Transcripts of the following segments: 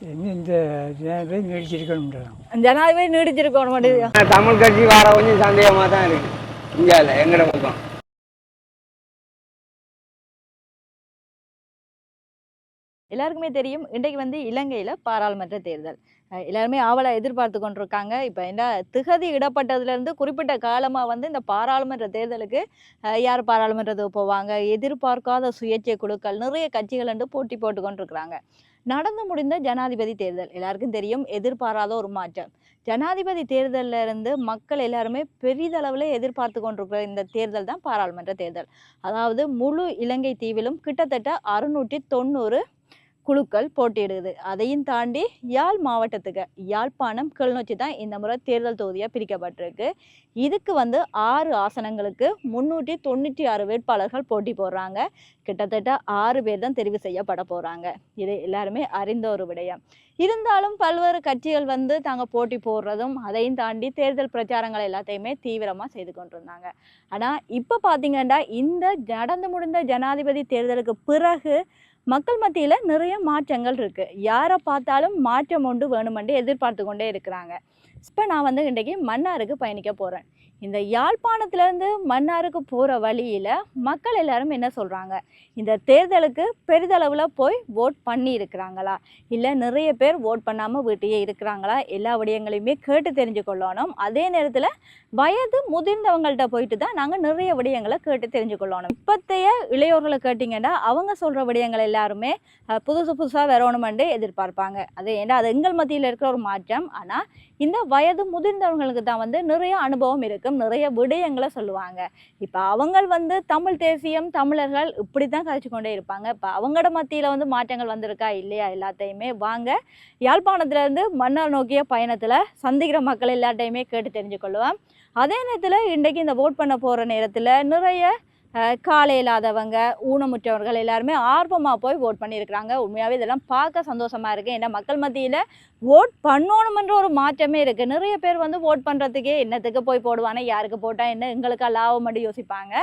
இன்னும் இந்த ஜனாதிபதி நீடிச்சிருக்கணும். ஜனாதிபதி நீடிச்சிருக்கணும் மட்டும் தமிழ் கட்சி வர கொஞ்சம் சந்தேகமாக தான் இருக்கு இந்தியாவில் எங்கட பக்கம். எல்லாருக்குமே தெரியும் இன்றைக்கு வந்து இலங்கையில் பாராளுமன்ற தேர்தல் எல்லாருமே ஆவலை எதிர்பார்த்து கொண்டிருக்காங்க. இப்போ என்ன திகதி இடப்பட்டதுலேருந்து குறிப்பிட்ட காலமாக வந்து இந்த பாராளுமன்ற தேர்தலுக்கு யார் பாராளுமன்றத்துக்கு போவாங்க, எதிர்பார்க்காத சுயேட்சை குழுக்கள் நிறைய கட்சிகள் என்று போட்டி போட்டு கொண்டிருக்கிறாங்க. நடந்து முடிந்த ஜனாதிபதி தேர்தல் எல்லாருக்கும் தெரியும், எதிர்பாராத ஒரு மாற்றம். ஜனாதிபதி தேர்தலில் இருந்து மக்கள் எல்லாருமே பெரிதளவில் எதிர்பார்த்து கொண்டிருக்கிற இந்த தேர்தல் தான் பாராளுமன்ற தேர்தல். அதாவது முழு இலங்கை தீவிலும் கிட்டத்தட்ட 690 குழுக்கள் போட்டியிடுது. அதையும் தாண்டி யாழ் மாவட்டத்துக்கு யாழ்ப்பாணம் கிளிநொச்சி தான் இந்த முறை தேர்தல் தொகுதியாக பிரிக்கப்பட்டிருக்கு. இதுக்கு வந்து 6 ஆசனங்களுக்கு 396 வேட்பாளர்கள் போட்டி போடுறாங்க. கிட்டத்தட்ட 6 பேர் தான் தெரிவு செய்யப்பட போகிறாங்க. இது எல்லாருமே அறிந்த ஒரு விடயம். இருந்தாலும் பல்வேறு கட்சிகள் வந்து தாங்க போட்டி போடுறதும் அதையும் தாண்டி தேர்தல் பிரச்சாரங்கள் எல்லாத்தையுமே தீவிரமாக செய்து கொண்டிருந்தாங்க. ஆனால் இப்போ பார்த்தீங்கன்னா இந்த நடந்து முடிந்த ஜனாதிபதி தேர்தலுக்கு பிறகு மக்கள் மத்தியில் நிறைய மாற்றங்கள் இருக்குது. யாரை பார்த்தாலும் மாற்றம் ஒன்று வேணுமென்று எதிர்பார்த்து கொண்டே இருக்கிறாங்க. இப்போ நான் வந்து இன்றைக்கு மன்னாருக்கு பயணிக்க போகிறேன். இந்த யாழ்ப்பாணத்துலேருந்து மன்னாருக்கு போகிற வழியில் மக்கள் எல்லாரும் என்ன சொல்கிறாங்க, இந்த தேர்தலுக்கு பெரிதளவில் போய் ஓட் பண்ணி இருக்கிறாங்களா, இல்லை நிறைய பேர் ஓட் பண்ணாமல் வீட்டையே இருக்கிறாங்களா, எல்லா விடயங்களையுமே கேட்டு தெரிஞ்சு கொள்ளணும். அதே நேரத்தில் வயது முதிர்ந்தவங்கள்ட்ட போயிட்டு தான் நாங்கள் நிறைய விடயங்களை கேட்டு தெரிஞ்சு கொள்ளணும். இப்போத்தைய இளையோர்களை கேட்டிங்கன்னா அவங்க சொல்கிற விடயங்கள் எல்லாருமே புதுசாக வரணுமென்று எதிர்பார்ப்பாங்க. அது ஏன்னா அது எங்கள் மத்தியில் இருக்கிற ஒரு மாற்றம். ஆனால் இந்த வயது முதிர்ந்தவங்களுக்கு தான் வந்து நிறைய அனுபவம் இருக்கும், நிறைய விடயங்களை சொல்லுவாங்க. இப்போ அவங்க வந்து தமிழ் தேசியம் தமிழர்கள் இப்படி தான் கழிச்சு கொண்டே இருப்பாங்க. இப்போ அவங்களோட மத்தியில் வந்து மாற்றங்கள் வந்திருக்கா இல்லையா எல்லாத்தையுமே வாங்க யாழ்ப்பாணத்துலேருந்து மன்னார் நோக்கிய பயணத்தில் சந்திக்கிற மக்கள் எல்லாத்தையுமே கேட்டு தெரிஞ்சு கொள்ளுவேன். அதே நேரத்தில் இன்றைக்கு இந்த ஓட் பண்ண போகிற நேரத்தில் நிறைய காலை இல்லாதவங்க ஊனமுற்றவர்கள் எல்லாருமே ஆர்வமாக போய் ஓட் பண்ணியிருக்கிறாங்க. உண்மையாகவே இதெல்லாம் பார்க்க சந்தோஷமாக இருக்குது. ஏன்னா மக்கள் மத்தியில் ஓட் பண்ணணுமென்ற ஒரு மாற்றமே இருக்குது. நிறைய பேர் வந்து ஓட் பண்ணுறதுக்கே என்னத்துக்கு போய் போடுவானே, யாருக்கு போட்டால் என்ன, எங்களுக்கு லாபம் மட்டும் யோசிப்பாங்க.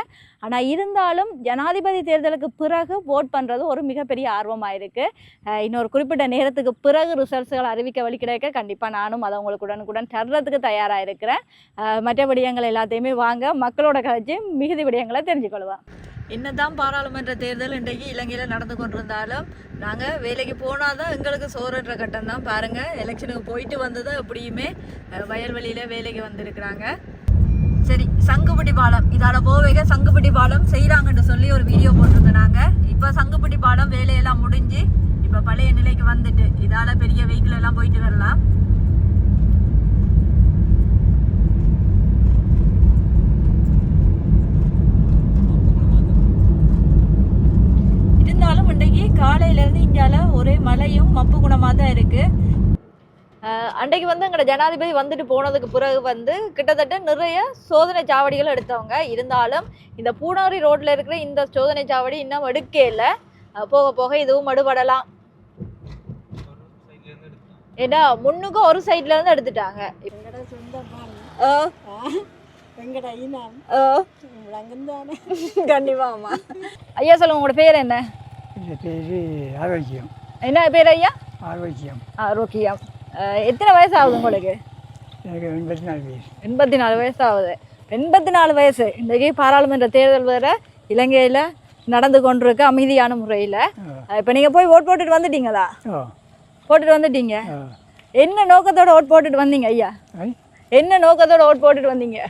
ஆனால் இருந்தாலும் ஜனாதிபதி தேர்தலுக்கு பிறகு ஓட் பண்ணுறது ஒரு மிகப்பெரிய ஆர்வமாக இருக்குது. இன்னொரு குறிப்பிட்ட நேரத்துக்கு பிறகு ரிசல்ட்ஸ்கள் அறிவிக்க வழி கிடைக்க கண்டிப்பாக நானும் அதை உங்களுக்கு உடனுக்குடன் தர்றதுக்கு தயாராக இருக்கிறேன். மற்ற விடயங்கள் எல்லாத்தையுமே வாங்க மக்களோட கழிச்சு மிகுதி விடயங்களை தெரிஞ்சுக்கொள்ளுவேன். என்னதான் பாராளுமன்ற தேர்தல் இன்றைக்கு இலங்கையில் நடந்து கொண்டிருந்தாலும் நாங்கள் வேலைக்கு போனால் தான் எங்களுக்கு சோறுன்ற கட்டம் தான். பாருங்கள், எலெக்ஷனுக்கு போயிட்டு வந்ததும் எப்படியுமே வயல்வெளியில் வேலைக்கு வந்திருக்கிறாங்க. சரி, சங்குப்பட்டி பாலம் இதால் போவேக சங்குப்பட்டி பாலம் செய்கிறாங்கன்னு சொல்லி ஒரு வீடியோ போட்டிருந்தோம் நாங்கள். இப்போ சங்குப்பட்டி பாலம் வேலையெல்லாம் முடிஞ்சு இப்போ பழைய நிலைக்கு வந்துட்டு இதால் பெரிய வெஹிக்கிள் எல்லாம் போயிட்டு வரலாம். இருந்தாலும் இன்றைக்கு காலையிலேருந்து இந்தியாவில் ஒரே மழையும் மப்பு குணமாக தான் இருக்குது. அன்றைக்கு வந்து எங்களோட ஜனாதிபதி வந்துட்டு போனதுக்கு பிறகு வந்து கிட்டத்தட்ட நிறைய சோதனை சாவடிகள் எடுத்தவங்க. இருந்தாலும் இந்த பூனாரி ரோட்டில் இருக்கிற இந்த சோதனை சாவடி இன்னும் எடுக்கே இல்லை. போக போக இதுவும் அடுபடலாம். ஏன்னா முன்னுக்கு ஒரு சைட்ல இருந்து எடுத்துட்டாங்க. கண்டிப்பா. ஆமா ஐயா, சொல்லுங்க உங்களோட பேர் என்ன? ஆரோக்கியம். என்ன பேர் ஐயா? ஆரோக்கியம். ஆரோக்கியம். எத்தனை வயசு ஆகுது உங்களுக்கு? எனக்கு 84 வயசு. 84 வயசு ஆகுது. 84 வயசு. இன்றைக்கு பாராளுமன்ற தேர்தல் வேற இலங்கையில் நடந்து கொண்டிருக்கு அமைதியான முறையில். இப்போ நீங்கள் போய் ஓட் போட்டுட்டு வந்துட்டீங்களா? போட்டுட்டு வந்துட்டீங்க. என்ன நோக்கத்தோட ஓட் போட்டுட்டு வந்தீங்க ஐயா? என்ன நோக்கத்தோட ஓட் போட்டுட்டு வந்தீங்க?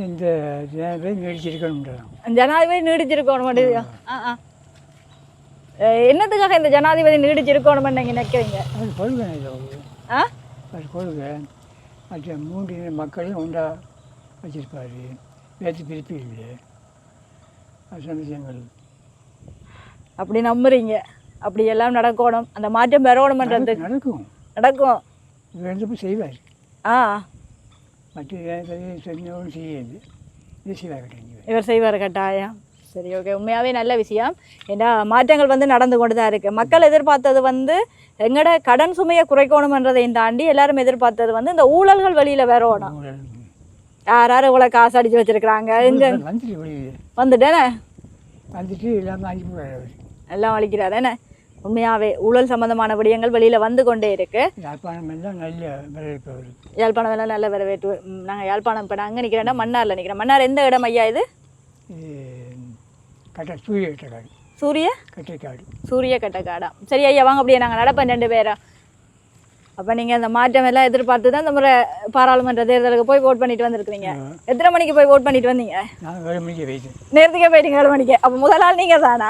இந்த ஜனாதிபதி நீடிச்சிருக்கணும். ஜனாதிபதி நீடிச்சிருக்கணும் முடியுதா? என்னத்துக்காக இந்த ஜனாதிபதி நீடிச்சிருக்கணும்னு நீங்கள் நினைக்கிறீங்க? அது கொள்கை. அது கொள்கை. மற்ற 3 மக்களையும் ஒன்றா வச்சிருப்பாரு. வேற்று பிரிப்பு இல்லை. அது விஷயங்கள் அப்படி நம்புறீங்க? அப்படி எல்லாம் நடக்கணும், அந்த மாற்றம் வரணும்ன்றது நடக்கும். நடக்கும். இவர் செய்வார். மற்ற சொன்னோடு செய்யாது. இது செய்வார் கட்டாயம். இவர் செய்வார் கட்டாயம். சரி, ஓகே. உண்மையாகவே நல்ல விஷயம். ஏன்னா மாற்றங்கள் வந்து நடந்து கொண்டு தான் இருக்குது. மக்கள் எதிர்பார்த்தது வந்து எங்களோட கடன் சுமையை குறைக்கணும்ன்றதையும் தாண்டி எல்லாரும் எதிர்பார்த்தது வந்து இந்த ஊழல்கள் வெளியில் வரணும். யார் இவ்வளோ காசு அடித்து வச்சுருக்குறாங்க இங்கே வந்துட்டேனே வந்துட்டு எல்லாம் எல்லாம் அழிக்கிறார் என்ன? உண்மையாகவே ஊழல் சம்பந்தமான விடயங்கள் வெளியில் வந்து கொண்டே இருக்கு. யாழ்ப்பாணம் எல்லாம் நல்ல வரவேற்பு வருது. யாழ்ப்பாணம் எல்லாம் நல்ல வரவேற்பு. நாங்கள் யாழ்ப்பாணம் இப்போ நான் அங்கே நிற்கிறேன்னா மன்னாரில் நிற்கிறேன். மன்னார் எந்த இடம் ஐயா இது? சூரிய கட்டக்காடு. சூரிய கட்டைக்காடு. சூரிய கட்டக்காடா. சரி ஐயா, வாங்க அப்படியே நாங்கள் நடப்பேன் 2 பேரா. அப்போ நீங்கள் இந்த மாற்றம் எல்லாம் எதிர்பார்த்து தான் இந்த முறை பாராளுமன்ற தேர்தலுக்கு போய் ஓட் பண்ணிட்டு வந்துருக்குறீங்க. எத்தனை மணிக்கு போய் ஓட் பண்ணிட்டு வந்தீங்க? நான் 7 மணிக்கு போயிட்டேன். நேரத்துக்கே போயிட்டீங்க 7 மணிக்கு. அப்போ முதல் நாள் நீங்கள் தானா?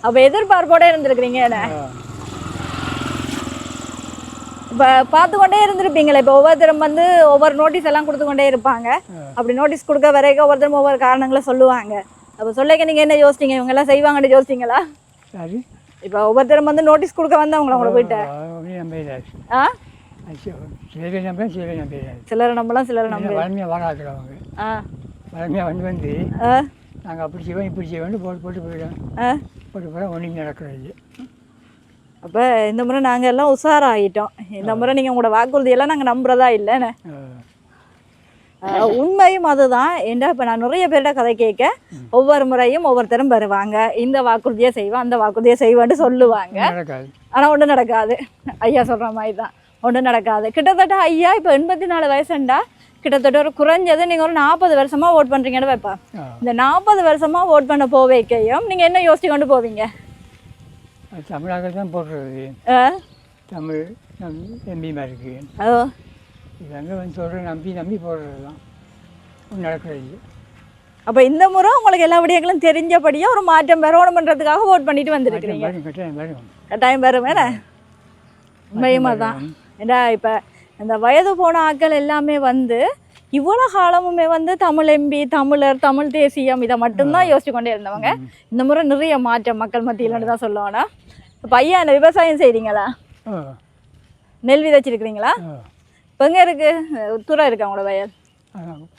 அப்போ எதிர்பார்ப்போட இருந்திருக்கிறீங்க என்ன? இப்போ பார்த்து கொண்டே இருந்திருப்பீங்களே. இப்போ ஒவ்வொருத்தரும் வந்து ஒவ்வொரு நோட்டீஸ் எல்லாம் கொடுத்து கொண்டே இருப்பாங்க. அப்படி நோட்டீஸ் கொடுக்க வரைக்கும் ஒவ்வொருத்தரும் ஒவ்வொரு காரணங்களை சொல்லுவாங்க. அப்போ சொல்லிக்க நீங்கள் என்ன யோசிச்சிங்க? இவங்க எல்லாம் செய்வாங்கன்னு யோசிச்சிங்களா? சரி. இப்போ ஒவ்வொருத்தரும் வந்து நோட்டீஸ் கொடுக்க வந்தவங்களா உங்களை போயிட்டு? ஆ, சிலரை நம்பலாம், சிலரை நம்ப வளமையாக வாழாக்குறவங்க. வளமையாக வந்து நாங்கள் அப்படி செய்வோம் இப்படி செய்வோம்னு போட்டு போயிடுவோம். போட்டு போனால் ஒன்றும் நடக்கிறது. அப்போ இந்த முறை நாங்கள் எல்லாம் உஷாராகிட்டோம். இந்த முறை நீங்கள் உங்களோட வாக்குறுதியெல்லாம் நாங்கள் நம்புறதா இல்லைன்னு. உண்மையும் அதுதான். ஏன்டா இப்போ நான் நிறைய பேர்கிட்ட கதை கேட்க ஒவ்வொரு முறையும் ஒவ்வொருத்தரும் வருவாங்க, இந்த வாக்குறுதியை செய்வேன் அந்த வாக்குறுதியை செய்வேன்ட்டு சொல்லுவாங்க. ஆனால் ஒன்றும் நடக்காது. ஐயா சொல்கிற மாதிரி தான், ஒன்றும் நடக்காது. கிட்டத்தட்ட ஐயா இப்போ 84 வயசுண்டா, கிட்டத்தட்ட ஒரு குறைஞ்சது நீங்கள் ஒரு 40 வருஷமாக ஓட் பண்ணுறீங்கன்னு வைப்பா. இந்த 40 வருஷமாக ஓட் பண்ண போவைக்கையும் நீங்கள் என்ன யோசிச்சு கொண்டு போவீங்க? தமிழாக தான் போடுறது. தமிழ் எம்பிமா இருக்கு. இது அங்கே வந்து சொல்கிறேன் நம்பி போடுறது தான் நடக்கிறது. அப்போ இந்த முறை உங்களுக்கு எல்லா விடயங்களும் தெரிஞ்சபடியாக ஒரு மாற்றம் வரணுன்றதுக்காக ஓட் பண்ணிட்டு வந்துருக்கிறீங்க. கட்டாயம் வரும் வேணா. உண்மையுமா தான். ஏன்னா இப்போ இந்த வயது போன ஆட்கள் எல்லாமே வந்து இவ்வளோ காலமுமே வந்து தமிழ் எம்பி, தமிழர், தமிழ் தேசியம் இதை மட்டும்தான் யோசிச்சு கொண்டே இருந்தவங்க. இந்த முறை நிறைய மாற்றம் மக்கள் மத்தியில்னு தான் சொல்லுவோன்னா. இப்போ ஐயா இந்த விவசாயம் செய்கிறீங்களா? நெல் விதைச்சிருக்கிறீங்களா? இப்போ எங்கே இருக்குது? தூரம் இருக்கா உங்களோட வயல்?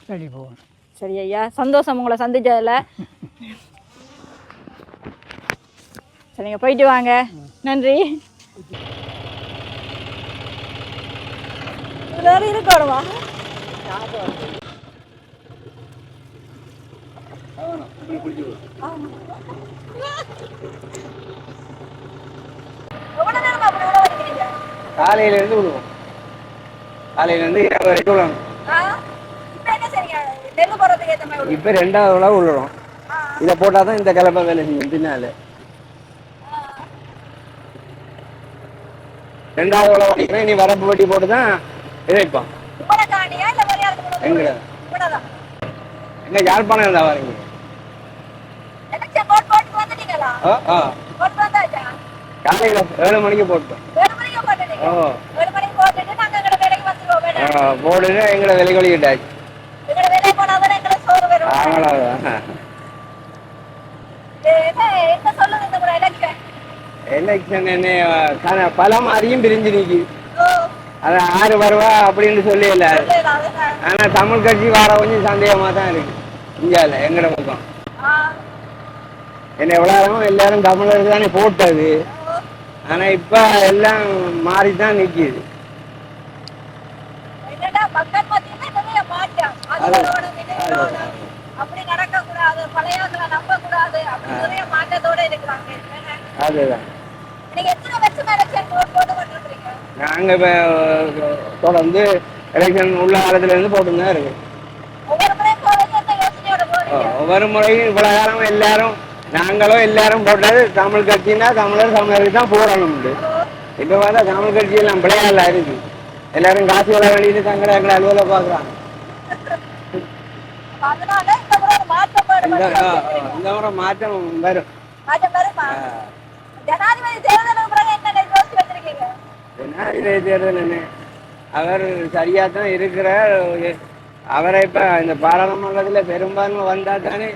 சரி போகணும். சரி ஐயா, சந்தோஷம் உங்களை சந்திச்சதில். சரி, நீங்கள் போயிட்டு வாங்க. நன்றி. எல்லாரும் இருக்கணுமா? காலையிலேருந்து விடுவோம். காலையிலேருந்து இரவு வரைக்கும் விடணும். இப்போ 2வது உழவு விழுறோம். இதை போட்டால் தான் இந்த கிழமை வேலை செய்யும். பின்னால 2வது உழவு அடிக்கிறேன். இனி வரப்பு வட்டி போட்டு தான் விதைப்பான். எங்க யாழ்ப்பாணம் இருந்தா வரீங்க? காலையில 7 மணிக்கு போட்டோம். போடுன்னு எங்களை விலை கொலிக்கிட்டாச்சு. எலெக்ஷன் என்ன பல மாதிரியும் பிரிஞ்சு நிற்கி. அது 6 வருவா அப்படின்னு சொல்லல. ஆனா தமிழ் கட்சி வர கொஞ்சம் சந்தேகமா தான் இருக்கு. இந்தியாவில் எங்கட பக்கம் என்ன எவ்வளோ எல்லாரும் தமிழருக்கு தானே போட்டது. ஆனா இப்ப எல்லாம் மாறிதான் நிக்குது. அதுதான் நாங்க இப்ப தொடர்ந்து எலெக்ஷன் உள்ள காலத்துல இருந்து போட்டுதான் இருக்கு. ஒவ்வொரு முறையும் இவ்வளவு காலம் எல்லாரும் நாங்களும் எல்லாரும் போட்டது தமிழ் கட்சின்னா தமிழருக்கு தான் போடணும். இப்ப பார்த்தா தமிழ் கட்சி எல்லாம் பிள்ளையால இருக்கு. எல்லாரும் காசு விட வேண்டியது தங்களை எங்களை அலுவலை பாக்குறாங்க. இந்த முறை மாற்றம் வரும். ஜனாதிபதி தேர்தல் என்ன அவர் சரியா தான் இருக்கிறார். அவரை இப்ப இந்த பாராளுமன்றத்துல பெரும்பான்மை வந்தா தானே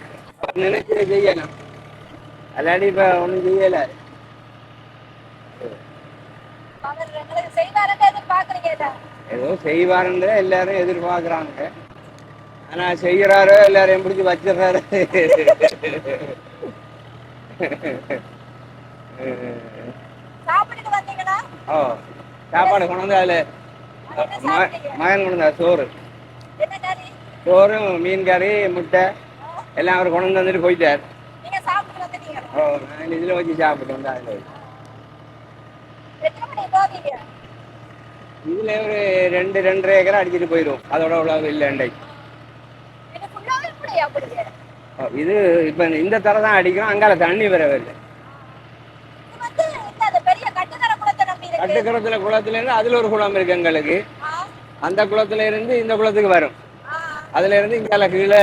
நினைச்சு செய்யலாம். அல்லாடி இப்ப ஒண்ணும் செய்யல. ஏதோ செய்வாருன்ற எல்லாரும் எதிர்பார்க்கறாங்க. ஆனா செய்யறாரோ எல்லாரையும் பிடிச்சி வச்சிடறாரு. சாப்பாடு கொண்டு வந்து அதுல மகன் கொண்டு வந்தா சோறு மீன் கறி முட்டை எல்லாம் அவர் கொண்டு வந்துட்டு போயிட்டார். நான் இதுல வச்சு சாப்பிட்டு வந்தா அதுல இதுல ஒரு 2-2.5 ஏக்கர் அடிச்சிட்டு போயிடும். அதோட அவ்வளவு இல்லை அண்டை. இது இப்ப இந்த தர தான் அடிக்கிறோம். அங்கால தண்ணி வரவில்லை. கட்டுக்கரத்துல குளத்துல இருந்து அதுல ஒரு குளம் இருக்கு எங்களுக்கு. அந்த குளத்துல இருந்து இந்த குளத்துக்கு வரும். அதுல இருந்து இங்கால கீழே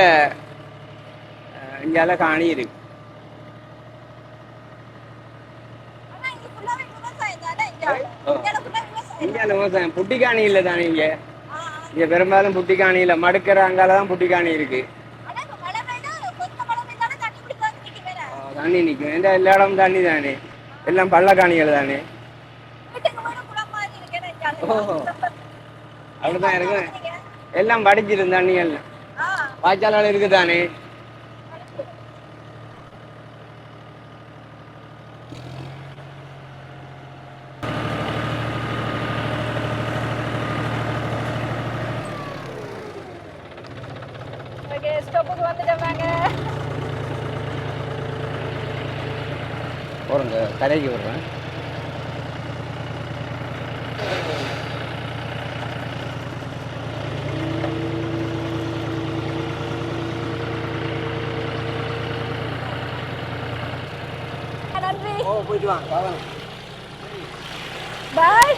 இங்கால காணி இருக்கு. இங்கால விவசாயம் புட்டிக்காணி இல்லை தானே இங்க. இங்க பெரும்பாலும் புட்டிக்காணி இல்லை, மடுக்கிற அங்காலதான் புட்டிக்காணி இருக்கு. தண்ணி நிற்கும். எந்த எல்லா இடமும் தண்ணி தானே, எல்லாம் பள்ளக்காணிகள் தானே. அப்படிதான் இருக்கு. எல்லாம் படிச்சிரும் தண்ணி எல்லாம். வாய்க்கால் இருக்கு தானே. போறங்க கரைக்கு விடுறேன். நன்றி. போயிட்டு வாங்க. பாய்.